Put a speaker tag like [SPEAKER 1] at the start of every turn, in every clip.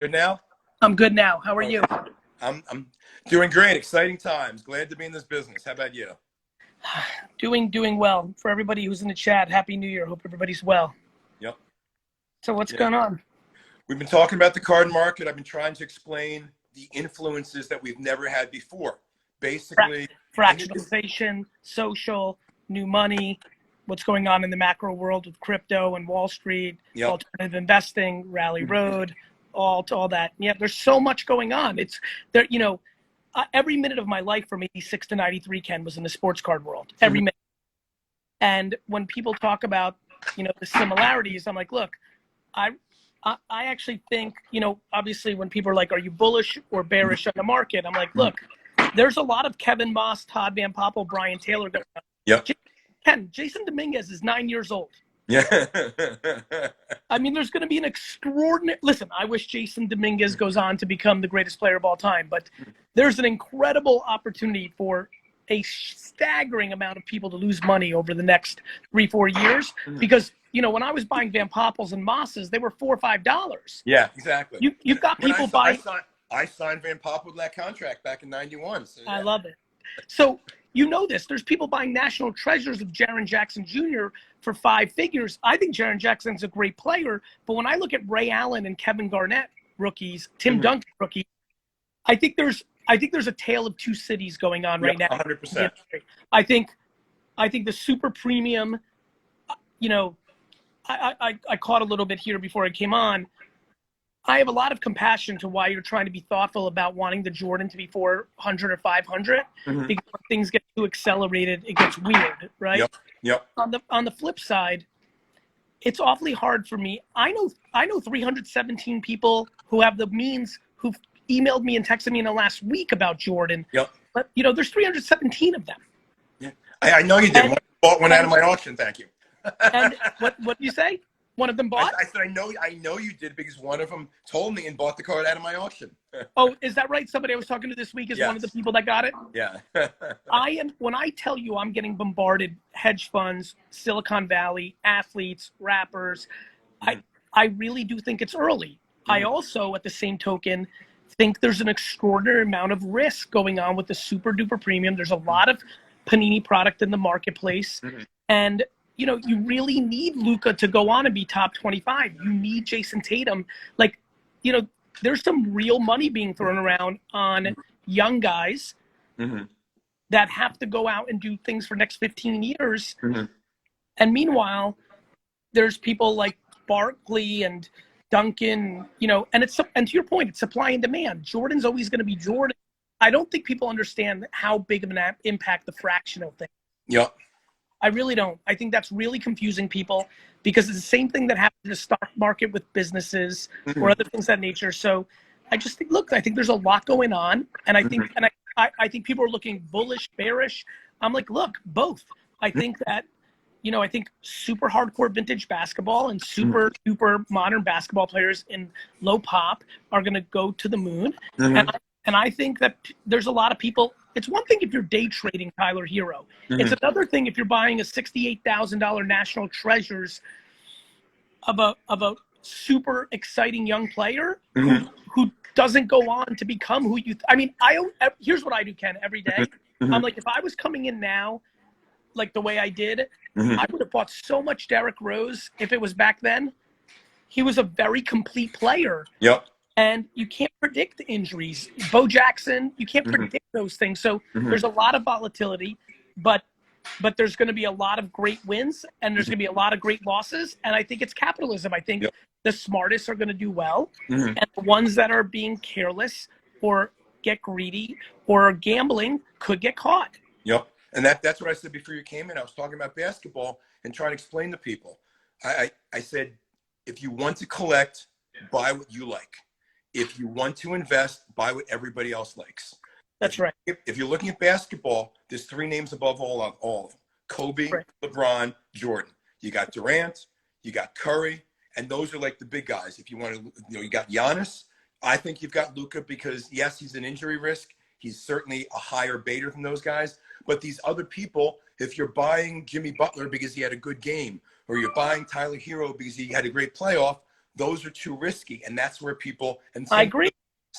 [SPEAKER 1] Good now?
[SPEAKER 2] I'm good now. How are you?
[SPEAKER 1] I'm doing great. Exciting times. Glad to be in this business. How about you?
[SPEAKER 2] Doing well. For everybody who's in the chat, Happy New Year. Hope everybody's well.
[SPEAKER 1] Yep.
[SPEAKER 2] So what's
[SPEAKER 1] Yeah.
[SPEAKER 2] going on?
[SPEAKER 1] We've been talking about the card market. I've been trying to explain the influences that we've never had before. Basically,
[SPEAKER 2] Fractionalization, social, new money, what's going on in the macro world with crypto and Wall Street,
[SPEAKER 1] Yep.
[SPEAKER 2] alternative investing, Rally Road, all that. Yeah, there's so much going on. It's there, every minute of my life from 86 to 93, Ken, was in the sports card world. Every minute. And when people talk about, the similarities, I'm like, look, I actually think, obviously when people are like, are you bullish or bearish on the market? I'm like, look, there's a lot of Kevin Moss, Todd Van Poppel, Brian Taylor going on.
[SPEAKER 1] Yep.
[SPEAKER 2] Ken, Jason Dominguez is 9 years old.
[SPEAKER 1] Yeah.
[SPEAKER 2] I mean, there's going to be an extraordinary, listen, I wish Jason Dominguez goes on to become the greatest player of all time, but there's an incredible opportunity for a staggering amount of people to lose money over the next 3-4 years because, when I was buying Van Poppels and Mosses, they were $4 or $5.
[SPEAKER 1] Yeah, exactly.
[SPEAKER 2] You've got people buying.
[SPEAKER 1] I signed Van Poppel with that contract back in 91. So yeah.
[SPEAKER 2] I love it. So, this. There's people buying national treasures of Jaren Jackson Jr. for 5 figures. I think Jaren Jackson's a great player, but when I look at Ray Allen and Kevin Garnett rookies, Tim Duncan rookie, I think there's a tale of two cities going on right now.
[SPEAKER 1] 100%.
[SPEAKER 2] I think the super premium, I caught a little bit here before I came on. I have a lot of compassion to why you're trying to be thoughtful about wanting the Jordan to be 400 or 500 because when things get too accelerated, it gets weird, right?
[SPEAKER 1] Yep.
[SPEAKER 2] On the flip side, it's awfully hard for me. I know 317 people who have the means who've emailed me and texted me in the last week about Jordan.
[SPEAKER 1] Yep.
[SPEAKER 2] But there's 317 of them.
[SPEAKER 1] Yeah. I know you did. One bought one out of my auction. Thank you.
[SPEAKER 2] And what did you say? One of them bought?
[SPEAKER 1] I said, I know you did because one of them told me and bought the card out of my auction.
[SPEAKER 2] Oh, is that right? Somebody I was talking to this week is one of the people that got it?
[SPEAKER 1] Yeah.
[SPEAKER 2] When I tell you I'm getting bombarded, hedge funds, Silicon Valley, athletes, rappers, I really do think it's early. I also, at the same token, think there's an extraordinary amount of risk going on with the super duper premium. There's a lot of Panini product in the marketplace. And you really need Luka to go on and be top 25. You need Jason Tatum. There's some real money being thrown around on young guys that have to go out and do things for next 15 years. And meanwhile, there's people like Barkley and Duncan, and to your point, it's supply and demand. Jordan's always going to be Jordan. I don't think people understand how big of an impact the fractional thing.
[SPEAKER 1] Yep.
[SPEAKER 2] I really don't. I think that's really confusing people because it's the same thing that happens in the stock market with businesses or other things of that nature. So I just think, I think there's a lot going on. And I think, I think people are looking bullish, bearish. I'm like, look, both. I think that, I think super hardcore vintage basketball and super modern basketball players in low pop are going to go to the moon. And I think that there's a lot of people. It's one thing if you're day trading Tyler Hero. It's another thing if you're buying a $68,000 national treasures of a super exciting young player who doesn't go on to become who you. Here's what I do, Ken, every day. I'm like, if I was coming in now, like the way I did, I would have bought so much Derrick Rose if it was back then. He was a very complete player.
[SPEAKER 1] Yep.
[SPEAKER 2] And you can't predict the injuries. Bo Jackson, you can't predict those things. So there's a lot of volatility, but there's going to be a lot of great wins and there's going to be a lot of great losses. And I think it's capitalism. I think the smartest are going to do well. And the ones that are being careless or get greedy or are gambling could get caught.
[SPEAKER 1] Yep. And that's what I said before you came in. I was talking about basketball and trying to explain to people. I said, if you want to collect, buy what you like. If you want to invest, buy what everybody else likes.
[SPEAKER 2] That's right.
[SPEAKER 1] If you're looking at basketball, there's 3 names above all of them. Kobe, LeBron, Jordan. You got Durant, you got Curry, and those are like the big guys. If you want to, you got Giannis. I think you've got Luka because, yes, he's an injury risk. He's certainly a higher beta than those guys. But these other people, if you're buying Jimmy Butler because he had a good game, or you're buying Tyler Hero because he had a great playoff, those are too risky, and that's where people. And
[SPEAKER 2] I agree.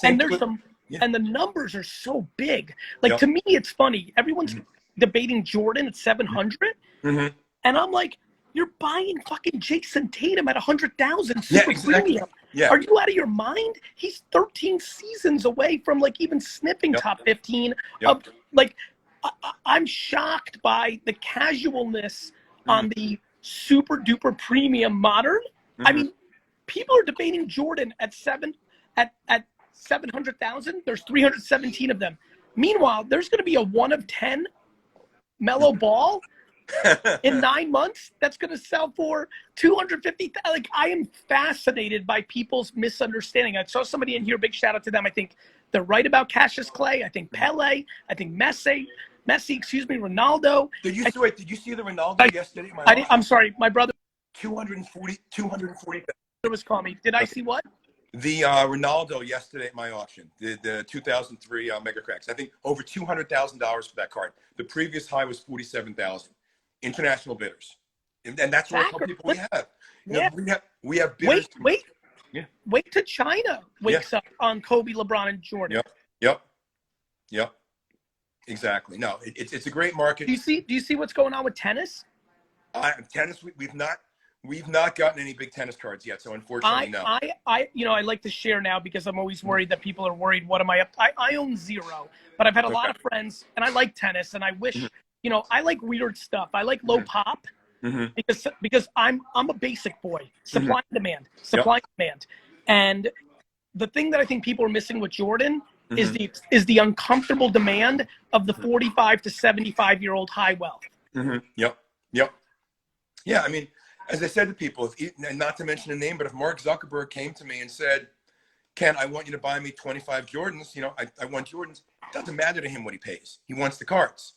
[SPEAKER 2] And there's
[SPEAKER 1] with,
[SPEAKER 2] some,
[SPEAKER 1] yeah.
[SPEAKER 2] and the numbers are so big. Like
[SPEAKER 1] Yep.
[SPEAKER 2] to me, it's funny. Everyone's debating Jordan at 700,
[SPEAKER 1] Mm-hmm.
[SPEAKER 2] and I'm like, you're buying fucking Jason Tatum at 100,000 super
[SPEAKER 1] Yeah, exactly.
[SPEAKER 2] premium.
[SPEAKER 1] Yeah.
[SPEAKER 2] Are you out of your mind? He's 13 seasons away from like even sniffing
[SPEAKER 1] Yep.
[SPEAKER 2] top 15
[SPEAKER 1] Yep.
[SPEAKER 2] of like. I'm shocked by the casualness on the super duper premium modern. I mean, people are debating Jordan at 700,000. There's 317 of them. Meanwhile, there's going to be a 1 of 10 Mellow Ball in 9 months that's going to sell for 250. Like, I am fascinated by people's misunderstanding. I saw somebody in here, big shout out to them. I think they're right about Cassius Clay. I think Pele. I think Messi, Ronaldo.
[SPEAKER 1] Did you see the Ronaldo yesterday?
[SPEAKER 2] I'm sorry, my brother
[SPEAKER 1] 240.
[SPEAKER 2] was calling me. Did I see what?
[SPEAKER 1] The Ronaldo yesterday at my auction, the 2003 Mega Cracks. I think over $200,000 for that card. The previous high was 47,000. International bidders, and that's what people we have. You know, we have bidders.
[SPEAKER 2] Wait till China wakes up on Kobe, LeBron, and Jordan.
[SPEAKER 1] Yep. Exactly. No, it's a great market.
[SPEAKER 2] Do you see what's going on with tennis?
[SPEAKER 1] Tennis, we've not gotten any big tennis cards yet, so unfortunately, no.
[SPEAKER 2] I like to share now because I'm always worried that people are worried. What am I up? I own 0, but I've had a lot of friends, and I like tennis, and I wish, I like weird stuff. I like low pop because I'm a basic boy. Supply and demand, and the thing that I think people are missing with Jordan is the uncomfortable demand of the 45 to 75-year-old high wealth.
[SPEAKER 1] Yep. Yeah, I mean, as I said to people, and not to mention a name, but if Mark Zuckerberg came to me and said, Ken, I want you to buy me 25 Jordans, I want Jordans, it doesn't matter to him what he pays. He wants the cards,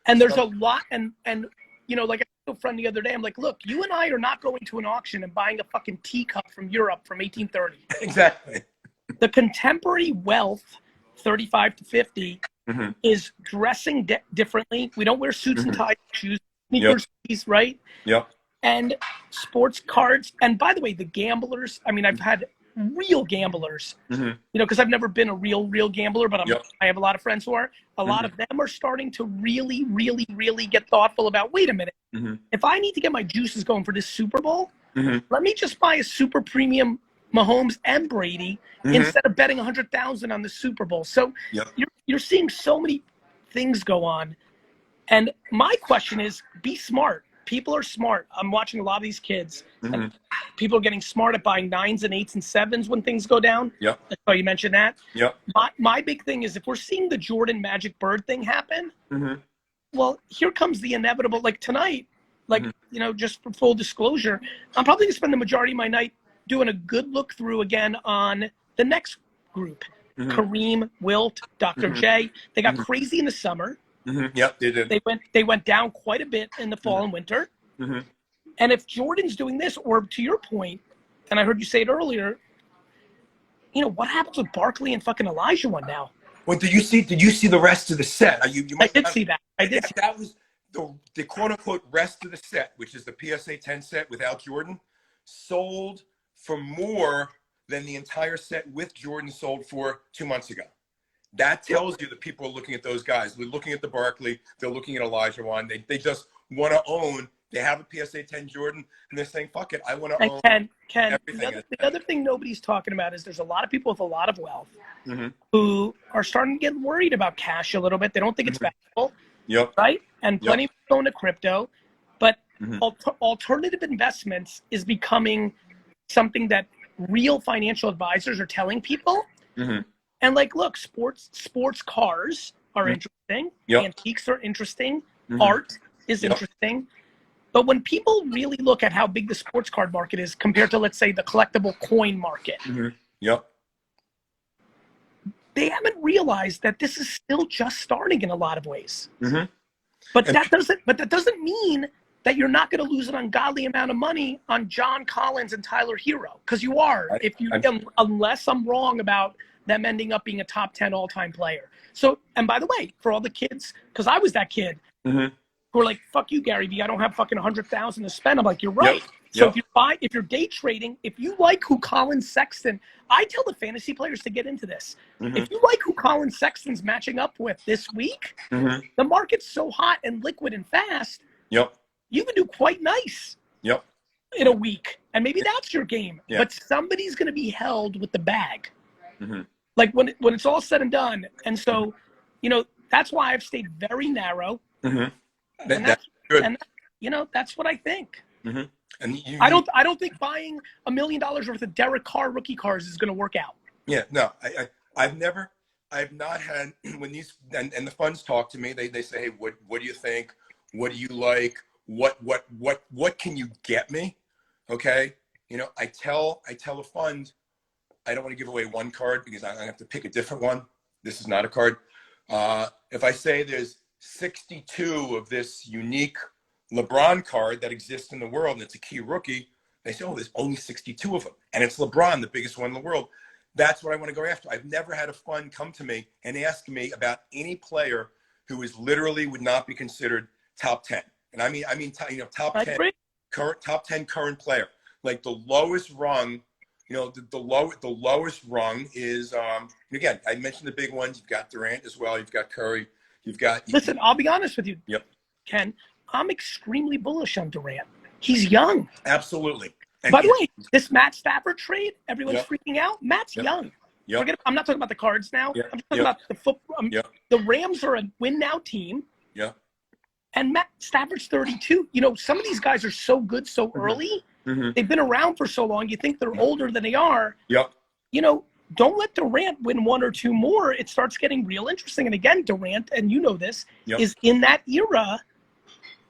[SPEAKER 2] And there's a lot, and like I told a friend the other day, I'm like, look, you and I are not going to an auction and buying a fucking teacup from Europe from 1830.
[SPEAKER 1] Exactly.
[SPEAKER 2] The contemporary wealth, 35 to 50, is dressing differently. We don't wear suits and ties, shoes, sneakers, right?
[SPEAKER 1] Yep.
[SPEAKER 2] And sports cards. And by the way, the gamblers, I mean, I've had real gamblers, because I've never been a real gambler, but I have a lot of friends who are. A lot of them are starting to really, really, really get thoughtful about, wait a minute, if I need to get my juices going for this Super Bowl, let me just buy a super premium Mahomes and Brady instead of betting 100,000 on the Super Bowl. So you're seeing so many things go on. And my question is, be smart. People are smart. I'm watching a lot of these kids. And people are getting smart at buying 9s and 8s and 7s when things go down.
[SPEAKER 1] Yep.
[SPEAKER 2] Oh, you mentioned that?
[SPEAKER 1] Yep.
[SPEAKER 2] My big thing is if we're seeing the Jordan Magic Bird thing happen, well, here comes the inevitable. Like tonight, just for full disclosure, I'm probably going to spend the majority of my night doing a good look through again on the next group. Kareem, Wilt, Dr. J. They got crazy in the summer.
[SPEAKER 1] Yep, they did.
[SPEAKER 2] They went down quite a bit in the fall and winter. And if Jordan's doing this, or to your point, and I heard you say it earlier, what happens with Barkley and fucking Elijah one now?
[SPEAKER 1] Well, did you see the rest of the set?
[SPEAKER 2] I did see that.
[SPEAKER 1] That was the quote unquote rest of the set, which is the PSA 10 set without Jordan, sold for more than the entire set with Jordan sold for 2 months ago. That tells you that people are looking at those guys. They're looking at the Barkley. They're looking at Elijah Wan. They just want to own. They have a PSA 10 Jordan, and they're saying, fuck it, I want to own everything.
[SPEAKER 2] The other thing nobody's talking about is there's a lot of people with a lot of wealth who are starting to get worried about cash a little bit. They don't think it's valuable, right? And plenty of people going to crypto. But alternative investments is becoming something that real financial advisors are telling people. And look, sports cars are interesting. Antiques are interesting. Art is interesting. But when people really look at how big the sports card market is compared to, let's say, the collectible coin market, they haven't realized that this is still just starting in a lot of ways. But that doesn't mean that you're not going to lose an ungodly amount of money on John Collins and Tyler Hero, because you are, unless I'm wrong about them ending up being a top 10 all-time player. So, and by the way, for all the kids, because I was that kid who were like, fuck you, Gary Vee, I don't have fucking 100,000 to spend. I'm like, you're right. So if you're day trading, if you like who Colin Sexton, I tell the fantasy players to get into this. If you like who Colin Sexton's matching up with this week, the market's so hot and liquid and fast. You can do quite nice. In a week, and maybe that's your game. But somebody's going to be held with the bag, like when it's all said and done. And so, that's why I've stayed very narrow. And that's good. And that's what I think. And I don't think buying $1 million worth of Derek Carr rookie cars is going to work out. No,
[SPEAKER 1] I've not had when these and the funds talk to me. They say, hey, what do you think? What do you like? What can you get me? Okay, I tell a fund, I don't want to give away one card because I have to pick a different one. This is not a card. If I say there's 62 of this unique LeBron card that exists in the world and it's a key rookie, they say, oh, there's only 62 of them. And it's LeBron, the biggest one in the world. That's what I want to go after. I've never had a fund come to me and ask me about any player who is literally would not be considered top 10. And I mean, top 10. Top 10 current player, like the lowest rung, the lowest rung is again, I mentioned the big ones. You've got Durant as well. You've got Curry.
[SPEAKER 2] Listen, I'll be honest with you, Ken. I'm extremely bullish on Durant. He's young.
[SPEAKER 1] Absolutely. And
[SPEAKER 2] by the way, this Matt Stafford trade, everyone's freaking out. Matt's young. I'm not talking about the cards now. I'm talking about the football. The Rams are a win now team. And Matt Stafford's 32. Some of these guys are so good so early. They've been around for so long. You think they're older than they are. Don't let Durant win one or two more. It starts getting real interesting. And again, Durant, and this, is in that era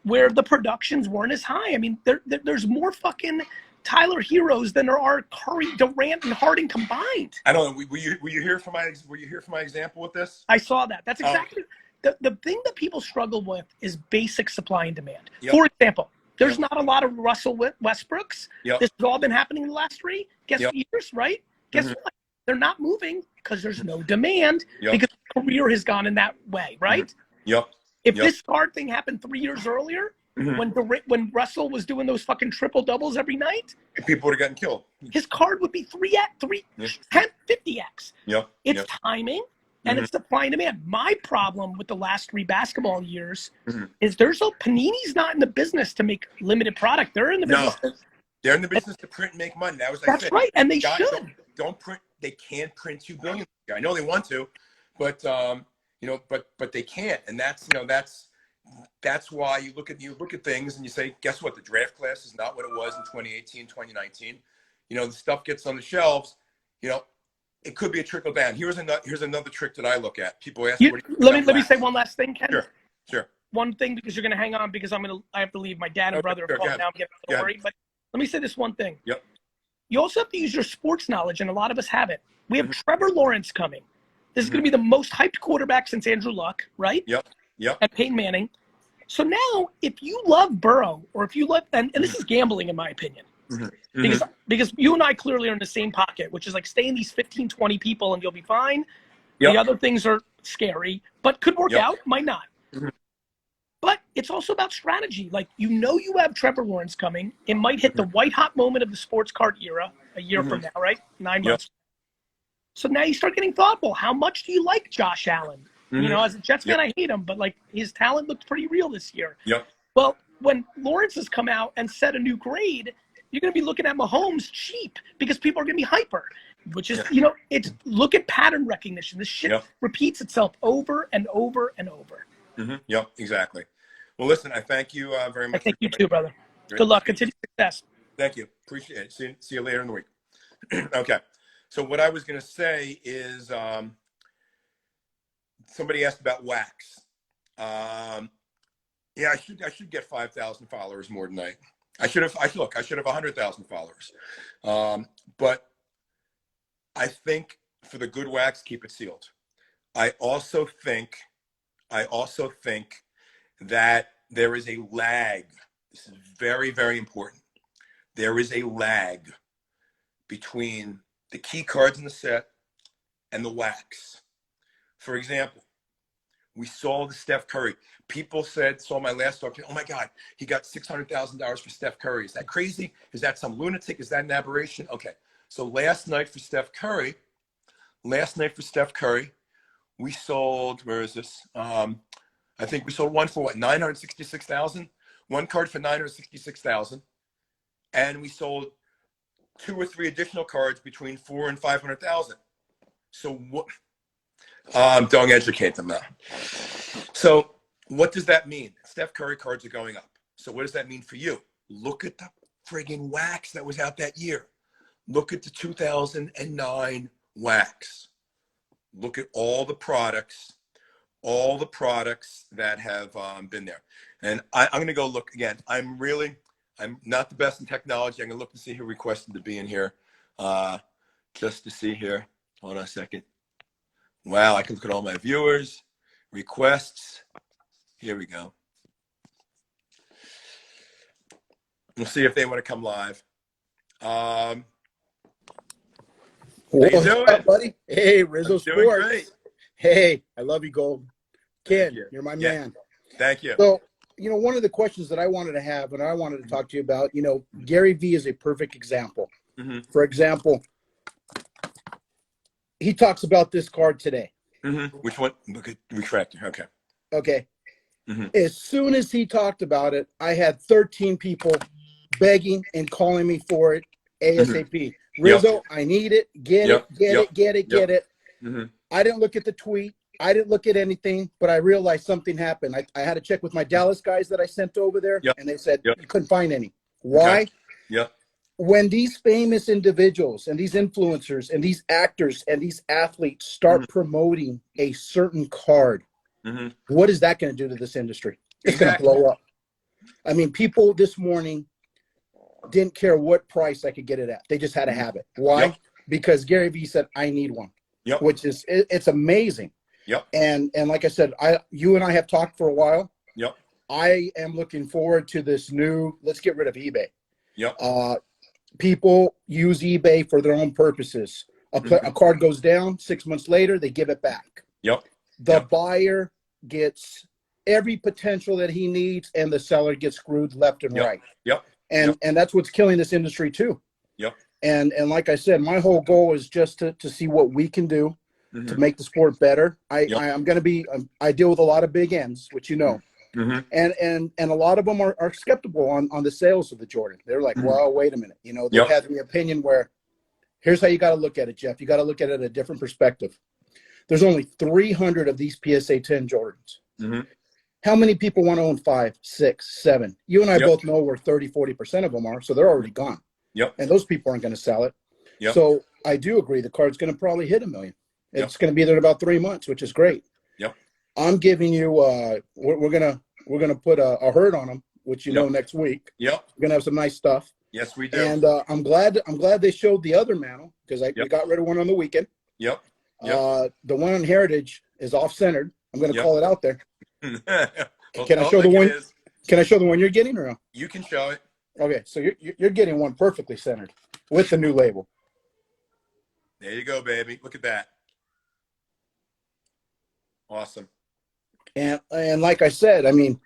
[SPEAKER 2] where the productions weren't as high. I mean, there's more fucking Tyler Heroes than there are Curry, Durant, and Harden combined.
[SPEAKER 1] I don't know. Were you here for my example with this?
[SPEAKER 2] I saw that. That's exactly the thing that people struggle with is basic supply and demand. For example, there's not a lot of Russell Westbrooks. This has all been happening in the last 3 years, right? Guess what? They're not moving because there's no demand because the career has gone in that way, right? If this card thing happened 3 years earlier, when Russell was doing those fucking triple doubles every night,
[SPEAKER 1] people would have gotten killed.
[SPEAKER 2] His card would be 10, 50x. It's timing. And it's supply and demand. My problem with the last 3 basketball years is Panini's not in the business to make limited product. They're in the business.
[SPEAKER 1] They're in the business to print and make money.
[SPEAKER 2] That's right, and they should.
[SPEAKER 1] Don't print. They can't print 2 billion. I know they want to, but but they can't, and that's why you look at things and you say, guess what? The draft class is not what it was in 2018, 2019. The stuff gets on the shelves. It could be a trickle down. Here's another trick that I look at. People ask,
[SPEAKER 2] let me say one last thing, Ken.
[SPEAKER 1] Sure.
[SPEAKER 2] One thing, because you're going to hang on, because I have to leave. My dad and brother are calling now. I'm getting a little worried. But let me say this one thing. You also have to use your sports knowledge, and a lot of us have it. We have Trevor Lawrence coming. This is going to be the most hyped quarterback since Andrew Luck, right? And Peyton Manning. So now, if you love Burrow, or if you love, and this is gambling in my opinion, because you and I clearly are in the same pocket, which is like stay in these 15, 20 people and you'll be fine. The other things are scary, but could work out, might not. But it's also about strategy. Like, you have Trevor Lawrence coming. It might hit the white hot moment of the sports card era a year from now, right? 9 months. So now you start getting thoughtful. How much do you like Josh Allen? As a Jets fan, I hate him, but like his talent looked pretty real this year. Well, when Lawrence has come out and set a new grade, you're going to be looking at Mahomes cheap because people are going to be hyper, which is, it's look at pattern recognition. This shit repeats itself over and over and over.
[SPEAKER 1] Exactly. Well, listen, I thank you very much.
[SPEAKER 2] I thank you too, brother. Good luck. Continued success.
[SPEAKER 1] Thank you. Appreciate it. See you later in the week. Okay. So what I was going to say is somebody asked about wax. I should get 5,000 followers more tonight. I should have 100,000 followers. But I think for the good wax, keep it sealed. I also think that there is a lag. This is very, very important. There is a lag between the key cards in the set and the wax. For example, We saw the Steph Curry. People saw my last talk. Oh my God, he got $600,000 for Steph Curry. Is that crazy? Is that some lunatic? Is that an aberration? Okay. So last night for Steph Curry, we sold, where is this? I think we sold one for what, 966,000? One card for 966,000. And we sold 2 or 3 additional cards between 400,000 and 500,000. So what? Don't educate them now. So what does that mean? Steph Curry cards are going up. So what does that mean for you? Look at the friggin' wax that was out that year. Look at the 2009 wax. Look at all the products that have been there. And I'm going to go look again. I'm not the best in technology. I'm going to look to see who requested to be in here, just to see here. Hold on a second. Wow, I can look at all my viewers, requests. Here we go. We'll see if they want to come live. How you doing?
[SPEAKER 3] What's up, buddy? Hey, Rizzo Sports.
[SPEAKER 1] Great.
[SPEAKER 3] Hey, I love you, Gold. Ken,
[SPEAKER 1] You.
[SPEAKER 3] you're my
[SPEAKER 1] Yeah.
[SPEAKER 3] man.
[SPEAKER 1] Thank you.
[SPEAKER 3] So, one of the questions that I wanted to have and I wanted to talk to you about, Gary Vee is a perfect example.
[SPEAKER 1] Mm-hmm.
[SPEAKER 3] For example, he talks about this card today.
[SPEAKER 1] Mm-hmm. Which one? Look at Retraction. Okay.
[SPEAKER 3] Okay.
[SPEAKER 1] Mm-hmm.
[SPEAKER 3] As soon as he talked about it, I had 13 people begging and calling me for it ASAP.
[SPEAKER 1] Mm-hmm.
[SPEAKER 3] Rizzo,
[SPEAKER 1] Yep.
[SPEAKER 3] I need it. Get
[SPEAKER 1] Yep.
[SPEAKER 3] it. Get
[SPEAKER 1] Yep.
[SPEAKER 3] it. Get it.
[SPEAKER 1] Yep.
[SPEAKER 3] Get it.
[SPEAKER 1] Mm-hmm.
[SPEAKER 3] I didn't look at the tweet. I didn't look at anything, but I realized something happened. I had to check with my Dallas guys that I sent over there,
[SPEAKER 1] Yep.
[SPEAKER 3] and they said
[SPEAKER 1] Yep.
[SPEAKER 3] you couldn't find any. Why?
[SPEAKER 1] Okay. Yep.
[SPEAKER 3] When these famous individuals and these influencers and these actors and these athletes start
[SPEAKER 1] Mm-hmm.
[SPEAKER 3] promoting a certain card,
[SPEAKER 1] Mm-hmm.
[SPEAKER 3] what is that going to do to this industry? It's
[SPEAKER 1] Exactly.
[SPEAKER 3] going to blow up. I mean, people this morning didn't care what price I could get it at. They just had to have it. Why?
[SPEAKER 1] Yep.
[SPEAKER 3] Because Gary Vee said, I need one.
[SPEAKER 1] Yep.
[SPEAKER 3] Which is, it's amazing.
[SPEAKER 1] Yep.
[SPEAKER 3] And like I said, you and I have talked for a while.
[SPEAKER 1] Yep.
[SPEAKER 3] I am looking forward to this new, let's get rid of eBay.
[SPEAKER 1] Yep.
[SPEAKER 3] People use eBay for their own purposes. A card goes down, 6 months later, they give it back.
[SPEAKER 1] Yep.
[SPEAKER 3] The buyer gets every potential that he needs, and the seller gets screwed left and right.
[SPEAKER 1] Yep.
[SPEAKER 3] And that's what's killing this industry too.
[SPEAKER 1] Yep.
[SPEAKER 3] And like I said, my whole goal is just to see what we can do to make the sport better. I deal with a lot of big ends, which
[SPEAKER 1] Mm-hmm.
[SPEAKER 3] and a lot of them are skeptical on the sales of the Jordan. They're like, well, wait a minute. They've had the opinion where, here's how you got to look at it, Jeff. You got to look at it a different perspective. There's only 300 of these PSA 10 Jordans.
[SPEAKER 1] Mm-hmm.
[SPEAKER 3] How many people want to own 5, 6, 7? You and I both know where 30, 40% of them are, so they're already gone. Yep. And those people aren't going to sell it. Yep. So I do agree the card's going to probably hit $1 million. It's going to be there in about 3 months, which is great. Yep. I'm giving you we're gonna put a herd on them, which next week. Yep. We're gonna have some nice stuff.
[SPEAKER 1] Yes, we do.
[SPEAKER 3] And I'm glad they showed the other mantle because we got rid of one on the weekend. Yep. The one on Heritage is off centered. I'm gonna call it out there.
[SPEAKER 1] Well,
[SPEAKER 3] can I show the one? Can I show the one you're getting or no?
[SPEAKER 1] You can show it.
[SPEAKER 3] Okay, so you're getting one perfectly centered with the new label.
[SPEAKER 1] There you go, baby. Look at that. Awesome.
[SPEAKER 3] And like I said, I mean,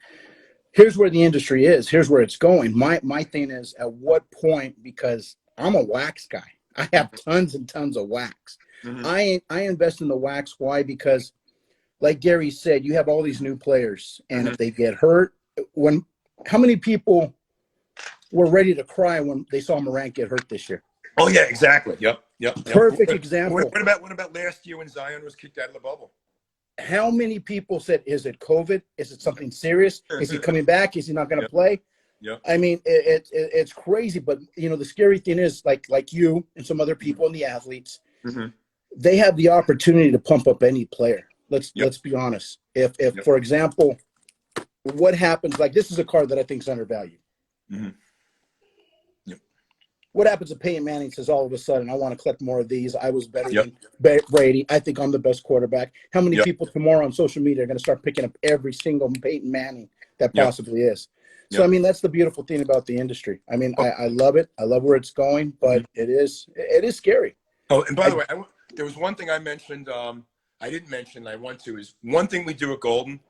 [SPEAKER 3] here's where the industry is. Here's where it's going. My thing is, at what point, because I'm a wax guy. I have tons and tons of wax. Mm-hmm. I invest in the wax. Why? Because like Gary said, you have all these new players, and if they get hurt, how many people were ready to cry when they saw Morant get hurt this year?
[SPEAKER 1] Oh yeah, exactly. Yep.
[SPEAKER 3] Perfect example.
[SPEAKER 1] What about last year when Zion was kicked out of the bubble?
[SPEAKER 3] How many people said, is it COVID? Is it something serious? Is he coming back? Is he not going to play? Yeah. I mean, it's crazy. But, the scary thing is, like you and some other people and the athletes, they have the opportunity to pump up any player. Let's be honest. If for example, what happens, like this is a card that I think is undervalued. Mm-hmm. What happens if Peyton Manning says all of a sudden, I want to collect more of these. I was better than Brady. I think I'm the best quarterback. How many people tomorrow on social media are going to start picking up every single Peyton Manning that possibly is? So, I mean, that's the beautiful thing about the industry. I mean, I love it. I love where it's going, but it is scary.
[SPEAKER 1] Oh, and by the way, there was one thing I mentioned I didn't mention, I want to, is one thing we do at Golden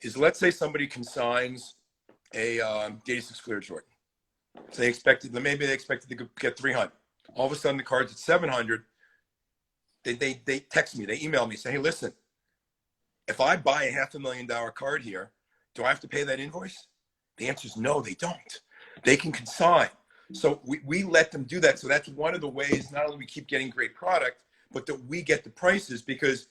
[SPEAKER 1] is, let's say somebody consigns a 86 clear Jordan. So maybe they expected to get 300. All of a sudden the card's at 700. They text me, they email me, say, hey, listen, if I buy a $500,000 card here, do I have to pay that invoice? The answer is no, they don't. They can consign. So we let them do that. So that's one of the ways not only we keep getting great product, but that we get the prices, because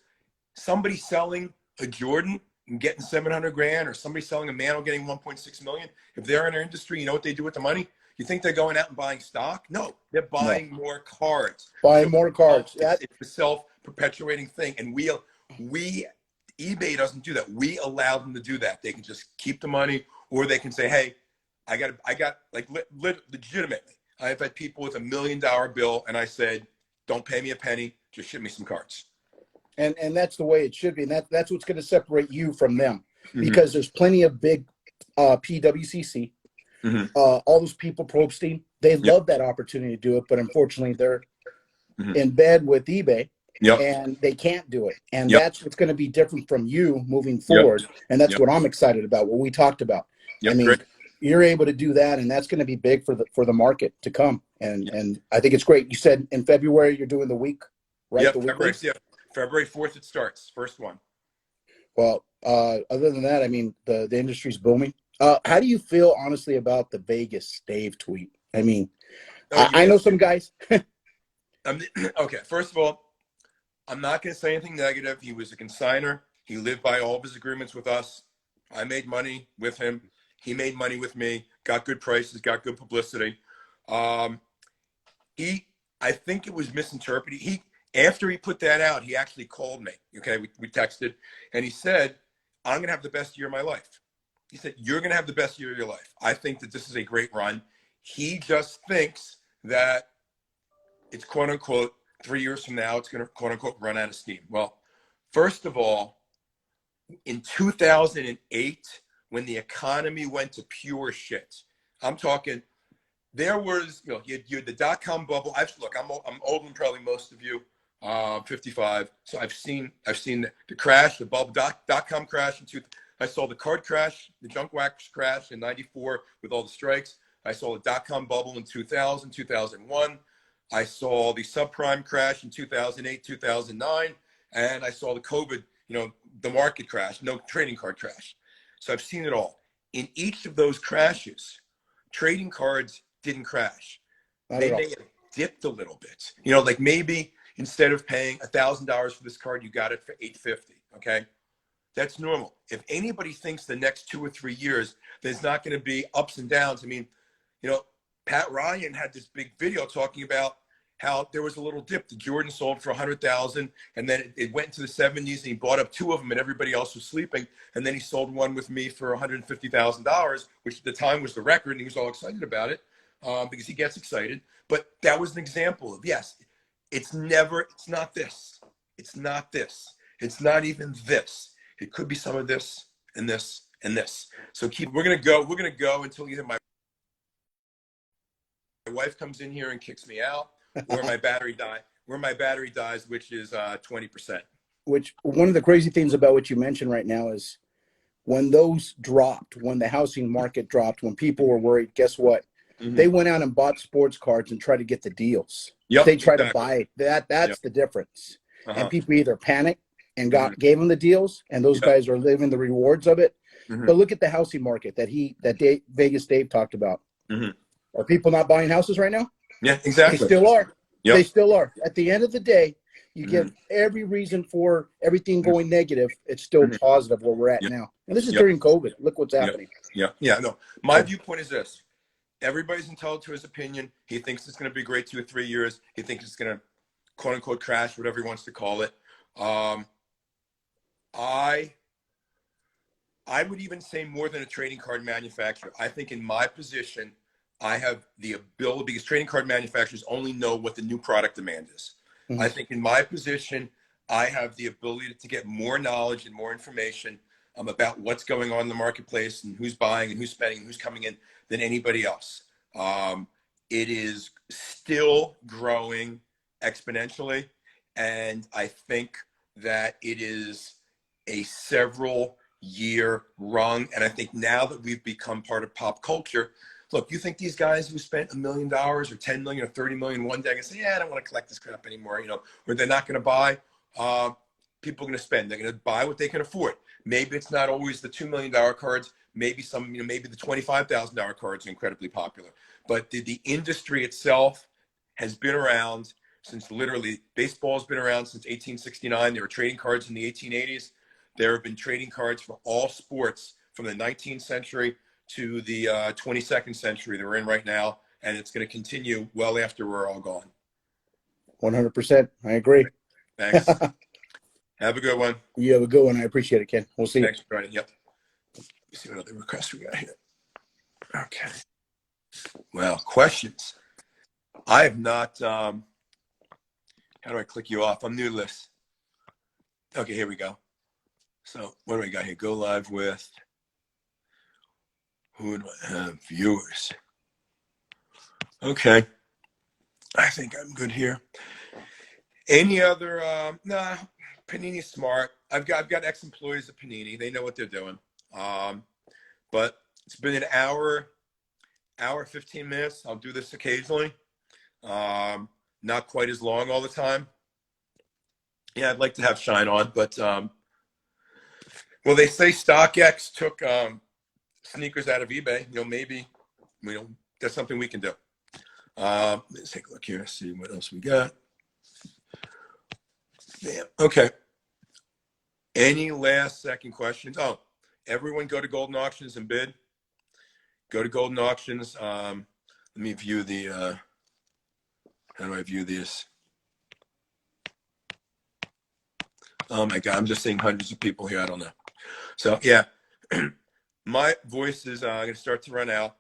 [SPEAKER 1] somebody selling a Jordan and getting 700 grand, or somebody selling a Mantle getting 1.6 million, if they're in our industry, you know what they do with the money? You think they're going out and buying stock? No, they're buying more cards.
[SPEAKER 3] Buying more cards.
[SPEAKER 1] It's a self-perpetuating thing. And we, eBay doesn't do that. We allow them to do that. They can just keep the money, or they can say, hey, I got like legitimately, I've had people with $1 million bill, and I said, don't pay me a penny, just ship me some cards.
[SPEAKER 3] And that's the way it should be. And that's what's going to separate you from them, because there's plenty of big PWCC, all those people, Probstein, they love that opportunity to do it, but unfortunately they're in bed with eBay, and they can't do it. And that's what's going to be different from you moving forward. And that's what I'm excited about, what we talked about. I mean, you're able to do that, and that's going to be big for the market to come. And I think it's great. You said in February you're doing the week, right?
[SPEAKER 1] Yeah,
[SPEAKER 3] the
[SPEAKER 1] February 4th it starts, first one.
[SPEAKER 3] Well, other than that, I mean, the industry's booming. How do you feel, honestly, about the Vegas Dave tweet? I mean, I know some guys.
[SPEAKER 1] Okay, first of all, I'm not going to say anything negative. He was a consigner. He lived by all of his agreements with us. I made money with him. He made money with me, got good prices, got good publicity. I think it was misinterpreted. After he put that out, he actually called me. Okay, we texted, and he said, I'm going to have the best year of my life. He said, you're going to have the best year of your life. I think that this is a great run. He just thinks that it's, quote unquote, 3 years from now, it's going to, quote unquote, run out of steam. Well, first of all, in 2008, when the economy went to pure shit, I'm talking, there was, you had the dot-com bubble. Look, I'm older than probably most of you, 55. So I've seen the crash, the bubble, dot-com crash I saw the card crash, the junk wax crash in 94 with all the strikes. I saw the dot-com bubble in 2000, 2001. I saw the subprime crash in 2008, 2009. And I saw the COVID, the market crash, no trading card crash. So I've seen it all. In each of those crashes, trading cards didn't crash. They may have dipped a little bit. Like maybe instead of paying $1,000 for this card, you got it for $850. Okay. That's normal. If anybody thinks the next 2 or 3 years, there's not going to be ups and downs. I mean, Pat Ryan had this big video talking about how there was a little dip. The Jordan sold for 100,000, and then it went into the 70s, and he bought up 2 of them, and everybody else was sleeping. And then he sold one with me for $150,000, which at the time was the record, and he was all excited about it because he gets excited. But that was an example of, yes, it's not this. It's not this. It's not even this. It could be some of this and this and this. So we're gonna go until either my wife comes in here and kicks me out, or my battery dies, which is 20%.
[SPEAKER 3] Which, one of the crazy things about what you mentioned right now is when those dropped, when the housing market dropped, when people were worried, guess what? They went out and bought sports cards and tried to get the deals. They tried to buy it. That's the difference. And people either panicked and gave them the deals, and those guys are living the rewards of it. But look at the housing market that Vegas Dave talked about. Are people not buying houses right now?
[SPEAKER 1] Yeah, exactly.
[SPEAKER 3] They still are. They still are. At the end of the day, you give every reason for everything going negative. It's still positive where we're at now. And this is during COVID. Look what's happening.
[SPEAKER 1] No, my viewpoint is this. Everybody's entitled to his opinion. He thinks it's going to be great 2 or 3 years. He thinks it's going to, quote unquote, crash, whatever he wants to call it. I would even say more than a trading card manufacturer. I think in my position, I have the ability, because trading card manufacturers only know what the new product demand is. I think in my position, I have the ability to get more knowledge and more information about what's going on in the marketplace and who's buying and who's spending and who's coming in than anybody else. It is still growing exponentially. And I think that it is a several year run. And I think now that we've become part of pop culture, look, you think these guys who spent $1 million or 10 million or 30 million one day can say, yeah, I don't want to collect this crap anymore, you know, or they're not going to buy, people are going to spend, they're going to buy what they can afford. Maybe it's not always the $2 million cards. Maybe some, you know, maybe the $25,000 cards are incredibly popular, but the industry itself has been around since literally baseball's been around since 1869. There were trading cards in the 1880s. There have been trading cards for all sports from the 19th century to the 22nd century that we're in right now. And it's going to continue well after we're all gone.
[SPEAKER 3] 100%. I agree.
[SPEAKER 1] Thanks. Have a good one.
[SPEAKER 3] You have a good one. I appreciate it, Ken. We'll see you.
[SPEAKER 1] Thanks for joining. Yep. Let's see what other requests we got here. Okay. Well, questions. I have not, how do I click you off? I'm new to this. Okay, here we go. So what do we got here? Go live with, who do I have? Viewers. Okay. I think I'm good here. Any other, nah, Panini's smart. I've got ex-employees at Panini. They know what they're doing. But it's been an hour, 15 minutes. I'll do this occasionally. Not quite as long all the time. Yeah, I'd like to have Shine on, but well, they say StockX took sneakers out of eBay. You know, maybe, you know, that's something we can do. Let's take a look here, see what else we got. Damn. Okay. Any last second questions? Oh, everyone go to Golden Auctions and bid. Go to Golden Auctions. Let me view the, how do I view these? Oh my God, I'm just seeing hundreds of people here. I don't know. So yeah, my voice is going to start to run out.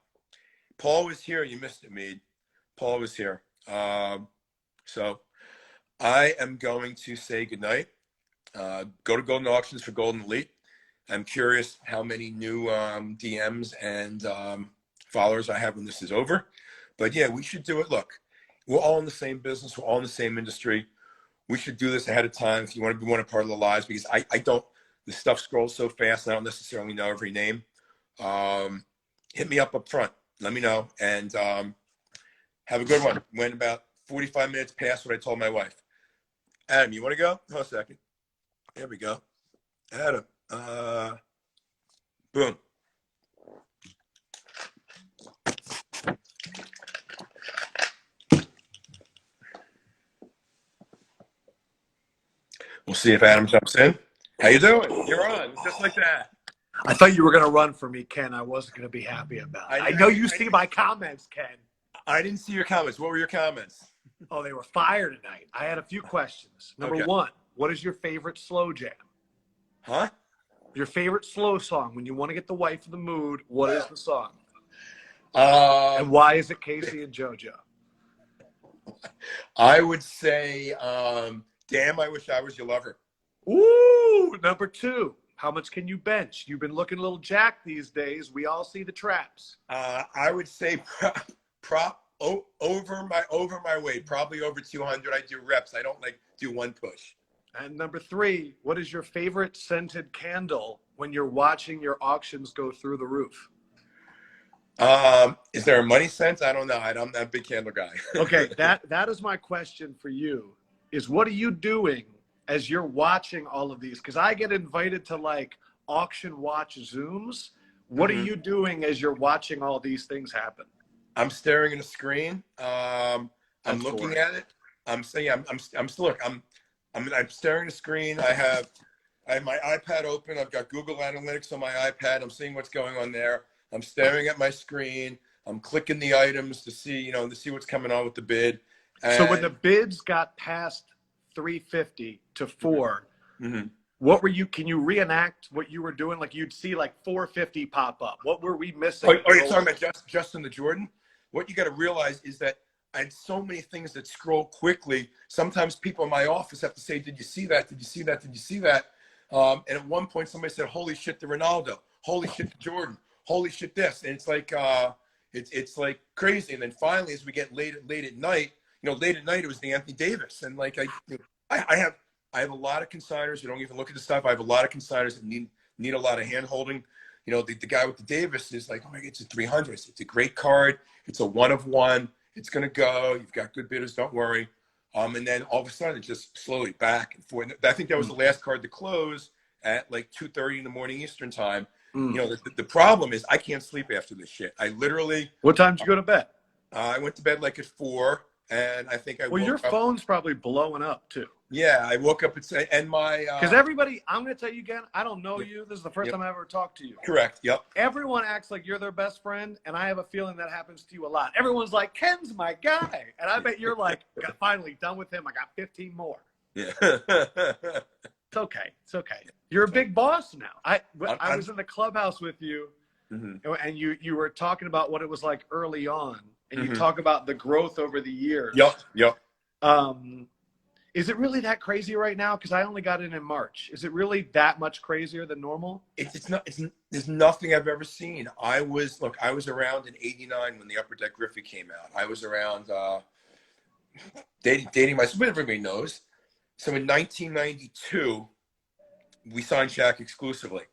[SPEAKER 1] Paul was here. You missed it, Mead. Paul was here. So I am going to say goodnight. Go to Golden Auctions for Golden Elite. I'm curious how many new DMs and followers I have when this is over. But yeah, we should do it. Look, we're all in the same business. We're all in the same industry. We should do this ahead of time if you want to be one part of the lives, because I don't, the stuff scrolls so fast and I don't necessarily know every name. Hit me up front. Let me know. And have a good one. Went about 45 minutes past what I told my wife. Adam, you want to go? Hold a second. There we go. Adam. Boom. We'll see if Adam jumps in. How you doing? You're on, just like that.
[SPEAKER 4] I thought you were going to run for me, Ken. I wasn't going to be happy about it. I know you see my comments, Ken.
[SPEAKER 1] I didn't see your comments. What were your comments?
[SPEAKER 4] Oh, they were fire tonight. I had a few questions. Number one, what is your favorite slow jam?
[SPEAKER 1] Huh?
[SPEAKER 4] Your favorite slow song. When you want to get the wife in the mood, what is the song? And why is it Casey and JoJo?
[SPEAKER 1] I would say, damn, I wish I was your lover.
[SPEAKER 4] Ooh, number two. How much can you bench? You've been looking a little jacked these days. We all see the traps.
[SPEAKER 1] I would say over my weight, probably over 200. I do reps. I don't like do one push.
[SPEAKER 4] And number three, what is your favorite scented candle when you're watching your auctions go through the roof?
[SPEAKER 1] Is there a money sense? I don't know. I'm not a big candle guy.
[SPEAKER 4] Okay, that is my question for you. Is what are you doing as you're watching all of these? Because I get invited to like auction watch Zooms. What are you doing as you're watching all these things happen?
[SPEAKER 1] I'm staring at a screen. I'm looking at it. I'm saying I'm still look. I'm staring at a screen. I have my iPad open. I've got Google Analytics on my iPad. I'm seeing what's going on there. I'm staring at my screen. I'm clicking the items to see, to see what's coming on with the bid. And
[SPEAKER 4] so when the bids got past 350 to 4, what were you? Can you reenact what you were doing? Like you'd see like 450 pop up. What were we missing?
[SPEAKER 1] Oh, you're talking about Justin the Jordan? What you got to realize is that I had so many things that scroll quickly. Sometimes people in my office have to say, "Did you see that? Did you see that? Did you see that?" And at one point, somebody said, "Holy shit, the Ronaldo! Holy shit, the Jordan! Holy shit, this!" And it's like it's like crazy. And then finally, as we get late at night, late at night, it was the Anthony Davis, and like I I have a lot of consigners who don't even look at the stuff. I have a lot of consigners that need a lot of hand holding. You know, the guy with the Davis is like, oh my God, it's a 300. It's a great card. It's a 1 of 1. It's going to go. You've got good bidders. Don't worry. And then all of a sudden, it's just slowly back and forth. I think that was the last card to close at like 2:30 in the morning Eastern time. You know, the problem is I can't sleep after this shit. I literally.
[SPEAKER 4] What time did you go to bed?
[SPEAKER 1] I went to bed like at 4, and I think I woke
[SPEAKER 4] your
[SPEAKER 1] up.
[SPEAKER 4] phone's probably blowing up too.
[SPEAKER 1] Yeah, I woke up and my.
[SPEAKER 4] Because everybody, I'm going to tell you again, I don't know you. This is the first time I ever talked to you.
[SPEAKER 1] Correct. Yep.
[SPEAKER 4] Everyone acts like you're their best friend, and I have a feeling that happens to you a lot. Everyone's like, Ken's my guy. And I bet you're like, finally done with him. I got 15 more.
[SPEAKER 1] Yeah.
[SPEAKER 4] It's okay. It's okay. You're a big boss now. I was in the clubhouse with you, and you were talking about what it was like early on, and you talk about the growth over the years.
[SPEAKER 1] Yep.
[SPEAKER 4] Is it really that crazy right now? Because I only got in March. Is it really that much crazier than normal?
[SPEAKER 1] It's not. There's nothing I've ever seen. I was around in '89 when the Upper Deck Griffey came out. I was around dating my sister. Everybody knows. So in 1992, we signed Shaq exclusively.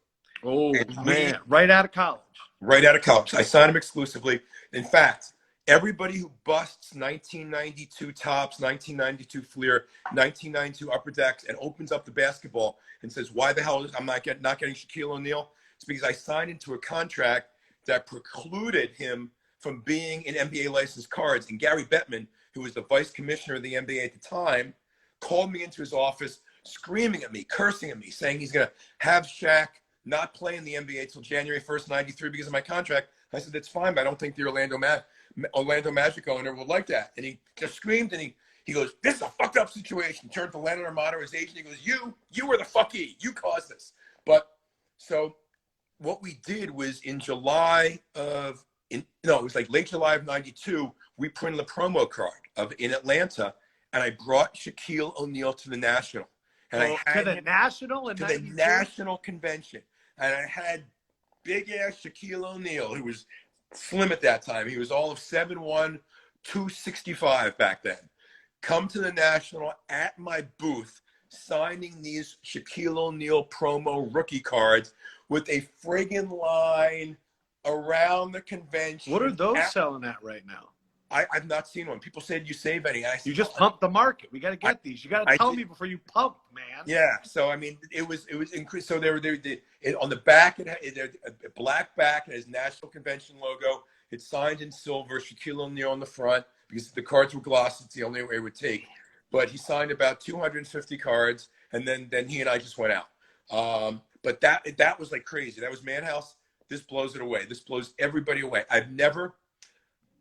[SPEAKER 4] Oh man! Right out of college.
[SPEAKER 1] Right out of college, I signed him exclusively. In fact, everybody who busts 1992 Tops, 1992 Fleer, 1992 Upper Decks, and opens up the basketball and says, "Why the hell I'm not getting Shaquille O'Neal?" It's because I signed into a contract that precluded him from being in NBA licensed cards. And Gary Bettman, who was the vice commissioner of the NBA at the time, called me into his office, screaming at me, cursing at me, saying he's going to have Shaq not play in the NBA till January 1st, 93 because of my contract. I said, that's fine, but I don't think the Orlando Magic owner would like that. And he just screamed, and he goes, this is a fucked up situation. Turned to Leonard Armato, his agent. He goes, you were the fucky. You caused this. But so what we did was in July of, it was like late July of 92, we printed a promo card in Atlanta, and I brought Shaquille O'Neal to the National. And I had
[SPEAKER 4] to the National in 92?
[SPEAKER 1] The National Convention. And I had big-ass Shaquille O'Neal, who was slim at that time. He was all of 7'1", 265 back then. Come to the National at my booth, signing these Shaquille O'Neal promo rookie cards with a friggin' line around the convention.
[SPEAKER 4] What are those selling at right now?
[SPEAKER 1] I've not seen one. People said, you save any.
[SPEAKER 4] You just pumped the market. We got to get these. You got to tell me before you pump, man.
[SPEAKER 1] Yeah. So, I mean, it was increased. So on the back, it had a black back. It has National Convention logo. It's signed in silver, Shaquille O'Neal on the front, because the cards were glossed. It's the only way it would take. But he signed about 250 cards, and then he and I just went out. But that was like crazy. That was Manhouse. This blows it away. This blows everybody away.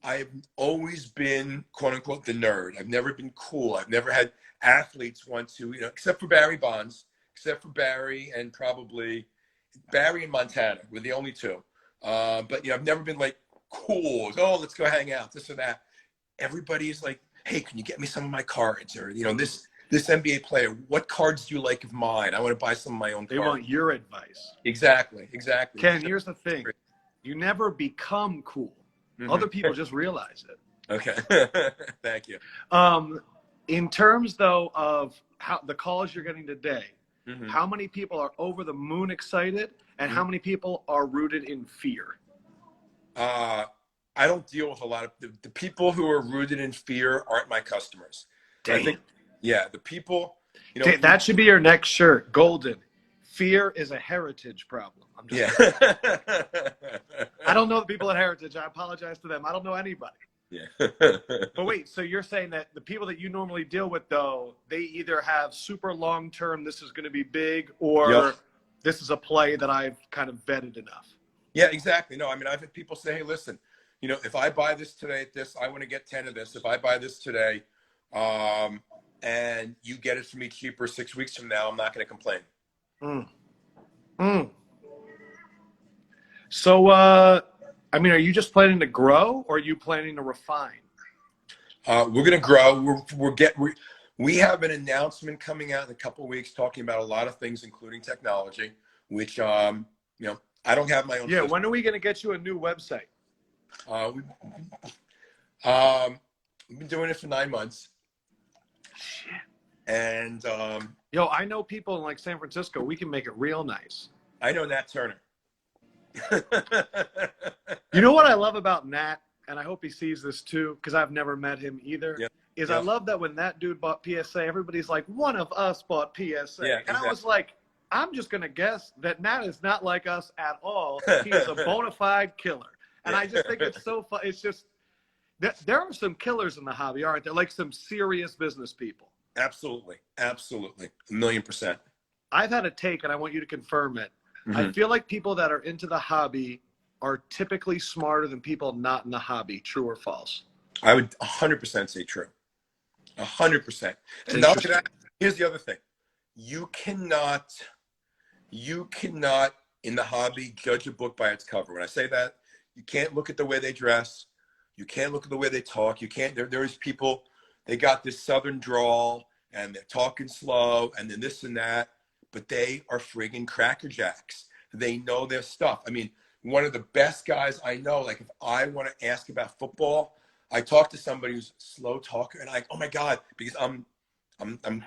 [SPEAKER 1] I've always been, quote unquote, the nerd. I've never been cool. I've never had athletes want to, except for Barry Bonds, except for Barry and probably Barry and Montana were the only two. But, I've never been like cool. Oh, let's go hang out, this or that. Everybody is like, hey, can you get me some of my cards? Or, this NBA player, what cards do you like of mine? I want to buy some of my own cards.
[SPEAKER 4] They want your advice.
[SPEAKER 1] Exactly.
[SPEAKER 4] Ken, here's the thing. You never become cool. Other people just realize it.
[SPEAKER 1] Okay. Thank you.
[SPEAKER 4] In terms, though, of how the calls you're getting today, how many people are over the moon excited, and how many people are rooted in fear?
[SPEAKER 1] I don't deal with a lot of the people who are rooted in fear aren't my customers.
[SPEAKER 4] Dang.
[SPEAKER 1] I think, the people,
[SPEAKER 4] that should be your next shirt. Golden. Fear is a heritage problem. I'm just I don't know the people at Heritage. I apologize to them. I don't know anybody.
[SPEAKER 1] Yeah.
[SPEAKER 4] But wait, so you're saying that the people that you normally deal with, though, they either have super long-term, this is going to be big, or this is a play that I've kind of vetted enough.
[SPEAKER 1] Yeah, exactly. No, I mean, I've had people say, hey, listen, if I buy this today at this, I want to get 10 of this. If I buy this today and you get it from me cheaper 6 weeks from now, I'm not going to complain.
[SPEAKER 4] So, I mean, are you just planning to grow, or are you planning to refine?
[SPEAKER 1] We're going to grow. We have an announcement coming out in a couple of weeks talking about a lot of things, including technology, which, I don't have my own.
[SPEAKER 4] Yeah. System. When are we going to get you a new website?
[SPEAKER 1] We've been doing it for 9 months.
[SPEAKER 4] Shit.
[SPEAKER 1] And
[SPEAKER 4] Yo, I know people in like San Francisco. We can make it real nice.
[SPEAKER 1] I know Nat Turner.
[SPEAKER 4] You know what I love about Nat, and I hope he sees this too, because I've never met him either,
[SPEAKER 1] Yep.
[SPEAKER 4] is
[SPEAKER 1] Yep.
[SPEAKER 4] I love that when that dude bought PSA, everybody's like, one of us bought PSA.
[SPEAKER 1] Yeah,
[SPEAKER 4] and I was like, I'm just going to guess that Nat is not like us at all. He is a bona fide killer. And I just think it's so fun. It's just, there are some killers in the hobby, aren't there? Like some serious business people.
[SPEAKER 1] Absolutely. Absolutely. 1,000,000%.
[SPEAKER 4] I've had a take, and I want you to confirm it. I feel like people that are into the hobby are typically smarter than people not in the hobby. True or false?
[SPEAKER 1] I would 100% say true. 100%. And now here's the other thing. You cannot in the hobby judge a book by its cover. When I say that, you can't look at the way they dress. You can't look at the way they talk. You can't, there is people, they got this Southern drawl and they're talking slow and then this and that, but they are friggin' crackerjacks. They know their stuff. I mean, one of the best guys I know, like if I want to ask about football, I talk to somebody who's a slow talker and oh my God, because I'm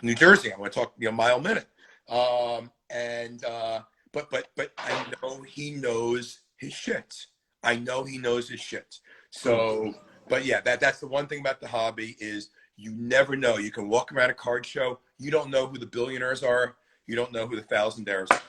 [SPEAKER 1] New Jersey. I want to talk, mile a minute. But I know he knows his shit. I know he knows his shit. So, but yeah, that's the one thing about the hobby is you never know. You can walk around a card show. You don't know who the billionaires are. You don't know who the thousandaires are.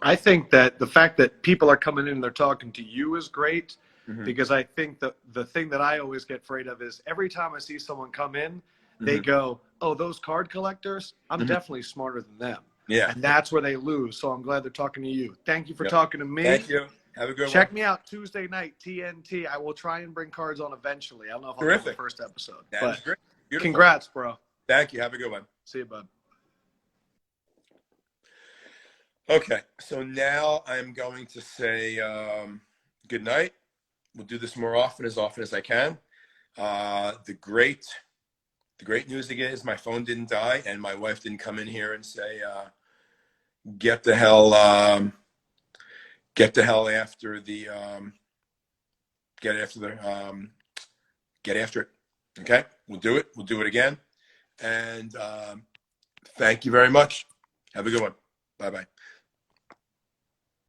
[SPEAKER 4] I think that the fact that people are coming in and they're talking to you is great, because I think that the thing that I always get afraid of is every time I see someone come in, they go, oh, those card collectors, I'm definitely smarter than them.
[SPEAKER 1] Yeah.
[SPEAKER 4] And that's where they lose. So I'm glad they're talking to you. Thank you for talking to me.
[SPEAKER 1] Thank you. Have a good one.
[SPEAKER 4] Check me out Tuesday night, TNT. I will try and bring cards on eventually. I don't know if I'll do the first episode.
[SPEAKER 1] That's great. Beautiful.
[SPEAKER 4] Congrats, bro.
[SPEAKER 1] Thank you. Have a good one.
[SPEAKER 4] See you, bud.
[SPEAKER 1] Okay. So now I'm going to say good night. We'll do this more often as I can. The great news again is my phone didn't die and my wife didn't come in here and say, get the hell after the, get after it. Okay. We'll do it. We'll do it again. And thank you very much. Have a good one. Bye-bye.